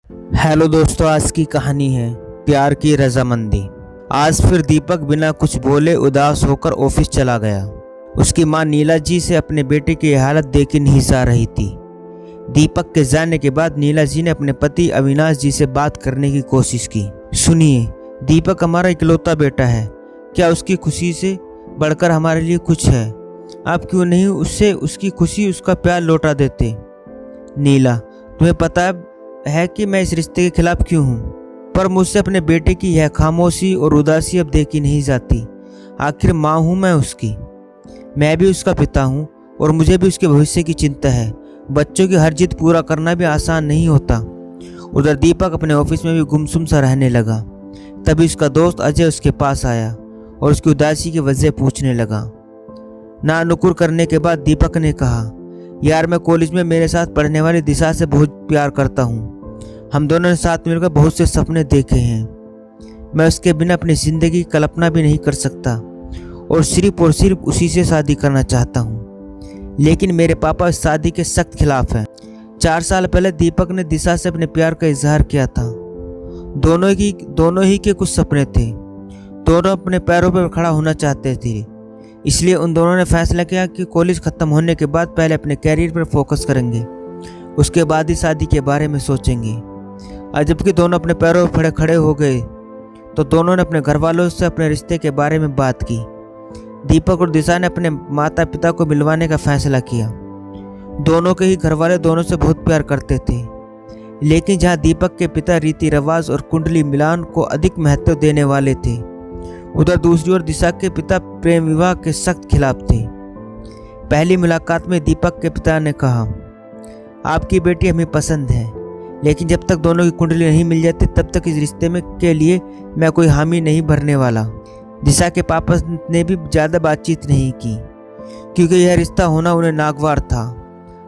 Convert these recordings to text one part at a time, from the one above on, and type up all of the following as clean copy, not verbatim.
Hello दोस्तों, आज की कहानी है प्यार की रजामंदी। आज फिर दीपक बिना कुछ बोले उदास होकर ऑफिस चला गया। उसकी मां नीला जी से अपने बेटे की हालत देख नहीं सह रही थी। दीपक के जाने के बाद नीला जी ने अपने पति अविनाश जी से बात करने की कोशिश की। सुनिए, दीपक हमारा इकलौता बेटा है। क्या उसकी खुशी से बढ़कर हमारे लिए कुछ है? आप क्यों नहीं उससे उसकी खुशी, उसका प्यार लौटा देते? नीला, तुम्हें पता है कि मैं इस रिश्ते के खिलाफ क्यों हूँ, पर मुझसे अपने बेटे की यह खामोशी और उदासी अब देखी नहीं जाती। आखिर माँ हूँ मैं उसकी, मैं भी उसका पिता हूँ और मुझे भी उसके भविष्य की चिंता है। बच्चों की हर जिद पूरा करना भी आसान नहीं होता। उधर दीपक अपने ऑफिस में भी गुमसुम सा रहने लगा। तभी उसका दोस्त अजय उसके पास आया और उसकी उदासी की वजह पूछने लगा। ना नुकुर करने के बाद दीपक ने कहा, यार मैं कॉलेज में मेरे साथ पढ़ने वाली दिशा से बहुत प्यार करता हूँ। हम दोनों ने साथ मिलकर बहुत से सपने देखे हैं। मैं उसके बिना अपनी ज़िंदगी की कल्पना भी नहीं कर सकता और सिर्फ उसी से शादी करना चाहता हूँ। लेकिन मेरे पापा इस शादी के सख्त खिलाफ हैं। 4 साल पहले दीपक ने दिशा से अपने प्यार का इजहार किया था। दोनों ही के कुछ सपने थे। दोनों अपने पैरों पर खड़ा होना चाहते थे। इसलिए उन दोनों ने फैसला किया कि कॉलेज खत्म होने के बाद पहले अपने कैरियर पर फोकस करेंगे, उसके बाद ही शादी के बारे में सोचेंगे। और जबकि दोनों अपने पैरों पर खड़े हो गए तो दोनों ने अपने घर वालों से अपने रिश्ते के बारे में बात की। दीपक और दिशा ने अपने माता पिता को मिलवाने का फैसला किया। दोनों के ही घर वाले दोनों से बहुत प्यार करते थे, लेकिन जहाँ दीपक के पिता रीति रिवाज और कुंडली मिलान को अधिक महत्व देने वाले थे, उधर दूसरी ओर दिशा के पिता प्रेम विवाह के सख्त खिलाफ थे। पहली मुलाकात में दीपक के पिता ने कहा, आपकी बेटी हमें पसंद है, लेकिन जब तक दोनों की कुंडली नहीं मिल जाती तब तक इस रिश्ते में के लिए मैं कोई हामी नहीं भरने वाला। दिशा के पापा ने भी ज़्यादा बातचीत नहीं की, क्योंकि यह रिश्ता होना उन्हें नागवार था।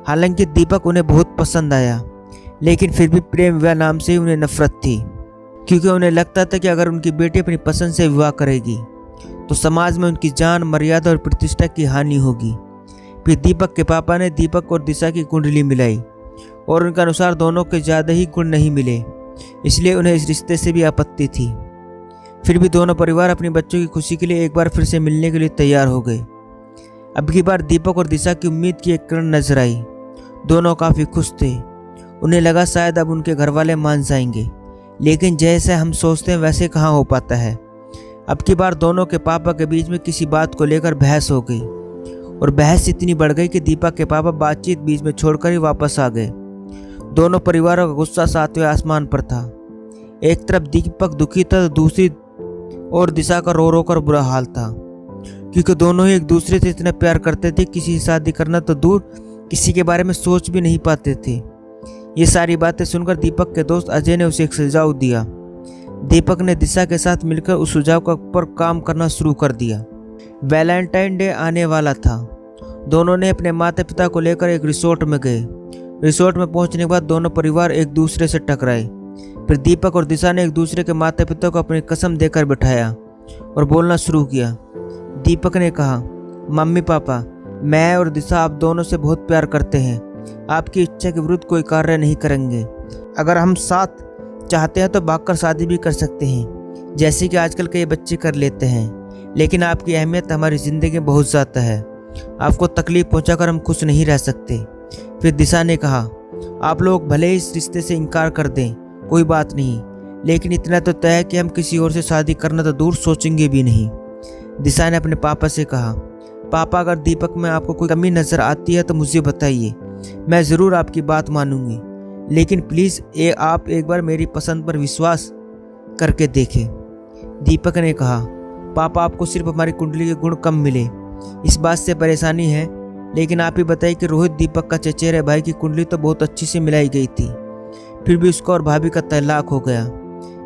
हालांकि दीपक उन्हें बहुत पसंद आया, लेकिन फिर भी प्रेम विवाह नाम से ही उन्हें नफरत थी, क्योंकि उन्हें लगता था कि अगर उनकी बेटी अपनी पसंद से विवाह करेगी तो समाज में उनकी जान, मर्यादा और प्रतिष्ठा की हानि होगी। फिर दीपक के पापा ने दीपक और दिशा की कुंडली मिलाई और उनके अनुसार दोनों के ज़्यादा ही गुण नहीं मिले, इसलिए उन्हें इस रिश्ते से भी आपत्ति थी। फिर भी दोनों परिवार अपने बच्चों की खुशी के लिए एक बार फिर से मिलने के लिए तैयार हो गए। अब की बार दीपक और दिशा की उम्मीद की एक किरण नजर आई। दोनों काफ़ी खुश थे। उन्हें लगा शायद अब उनके घर वाले मान जाएंगे, लेकिन जैसे हम सोचते हैं वैसे कहाँ हो पाता है। अब की बार दोनों के पापा के बीच में किसी बात को लेकर बहस हो गई और बहस इतनी बढ़ गई कि दीपक के पापा बातचीत बीच में छोड़कर ही वापस आ गए। दोनों परिवारों का गुस्सा सातवें आसमान पर था। एक तरफ दीपक दुखी था तो दूसरी ओर दिशा का रो रो कर बुरा हाल था, क्योंकि दोनों ही एक दूसरे से इतना प्यार करते थे, किसी से शादी करना तो दूर किसी के बारे में सोच भी नहीं पाते थे। ये सारी बातें सुनकर दीपक के दोस्त अजय ने उसे एक सुझाव दिया। दीपक ने दिशा के साथ मिलकर उस सुझाव पर काम करना शुरू कर दिया। वैलेंटाइन डे आने वाला था। दोनों ने अपने माता पिता को लेकर एक रिसोर्ट में गए। रिसोर्ट में पहुंचने के बाद दोनों परिवार एक दूसरे से टकराए। फिर दीपक और दिशा ने एक दूसरे के माता पिता को अपनी कसम देकर बिठाया और बोलना शुरू किया। दीपक ने कहा, मम्मी पापा, मैं और दिशा आप दोनों से बहुत प्यार करते हैं। आपकी इच्छा के विरुद्ध कोई कार्य नहीं करेंगे। अगर हम साथ चाहते हैं तो भागकर शादी भी कर सकते हैं, जैसे कि आजकल कई बच्चे कर लेते हैं। लेकिन आपकी अहमियत हमारी ज़िंदगी में बहुत ज़्यादा है। आपको तकलीफ पहुंचाकर हम खुश नहीं रह सकते। फिर दिशा ने कहा, आप लोग भले ही इस रिश्ते से इनकार कर दें, कोई बात नहीं, लेकिन इतना तो तय है कि हम किसी और से शादी करना तो दूर सोचेंगे भी नहीं। दिशा ने अपने पापा से कहा, पापा अगर दीपक में आपको कोई कमी नज़र आती है तो मुझे बताइए, मैं ज़रूर आपकी बात मानूंगी, लेकिन प्लीज़ आप एक बार मेरी पसंद पर विश्वास करके देखें। दीपक ने कहा, पापा आपको सिर्फ हमारी कुंडली के गुण कम मिले, इस बात से परेशानी है, लेकिन आप ही बताइए कि रोहित दीपक का चचेरे भाई की कुंडली तो बहुत अच्छी से मिलाई गई थी, फिर भी उसका और भाभी का तलाक हो गया।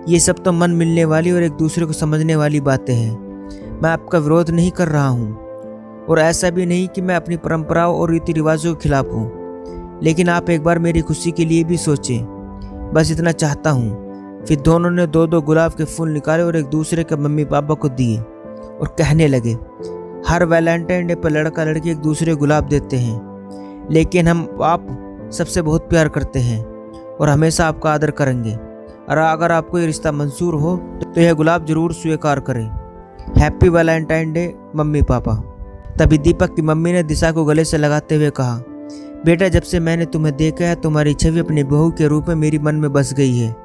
ये सब तो मन मिलने वाली और एक दूसरे को समझने वाली बातें हैं। मैं आपका विरोध नहीं कर रहा हूँ और ऐसा भी नहीं कि मैं अपनी परंपराओं और रीति रिवाजों के खिलाफ हूँ, लेकिन आप एक बार मेरी खुशी के लिए भी सोचें, बस इतना चाहता हूँ। फिर दोनों ने 2-2 गुलाब के फूल निकाले और एक दूसरे के मम्मी पापा को दिए और कहने लगे, हर वैलेंटाइन डे पर लड़का लड़की एक दूसरे गुलाब देते हैं, लेकिन हम आप सबसे बहुत प्यार करते हैं और हमेशा आपका आदर करेंगे। और अगर आपको ये रिश्ता मंजूर हो तो यह गुलाब जरूर स्वीकार करें। Happy Valentine day mummy papa. तभी दीपक की मम्मी ने दिशा को गले से लगाते हुए कहा, बेटा जब से मैंने तुम्हें देखा है तुम्हारी छवि अपनी बहू के रूप में मेरी मन में बस गई है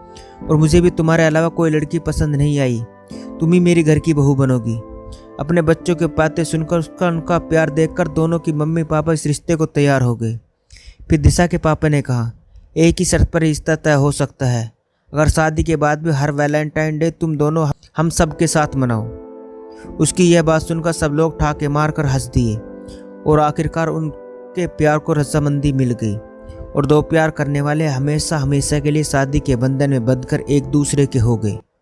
और मुझे भी तुम्हारे अलावा कोई लड़की पसंद नहीं आई। तुम ही मेरी घर की बहू बनोगी। अपने बच्चों के बातें सुनकर उनका प्यार देखकर दोनों की मम्मी पापा इस रिश्ते को तैयार हो गए। फिर दिशा के पापा ने कहा, एक ही शर्त पर रिश्ता तय हो सकता है, अगर शादी के बाद भी हर वैलेंटाइन डे तुम दोनों हम सब के साथ मनाओ। उसकी यह बात सुनकर सब लोग ठाके मारकर हंस दिए और आखिरकार उनके प्यार को रजामंदी मिल गई और दो प्यार करने वाले हमेशा हमेशा के लिए शादी के बंधन में बंधकर एक दूसरे के हो गए।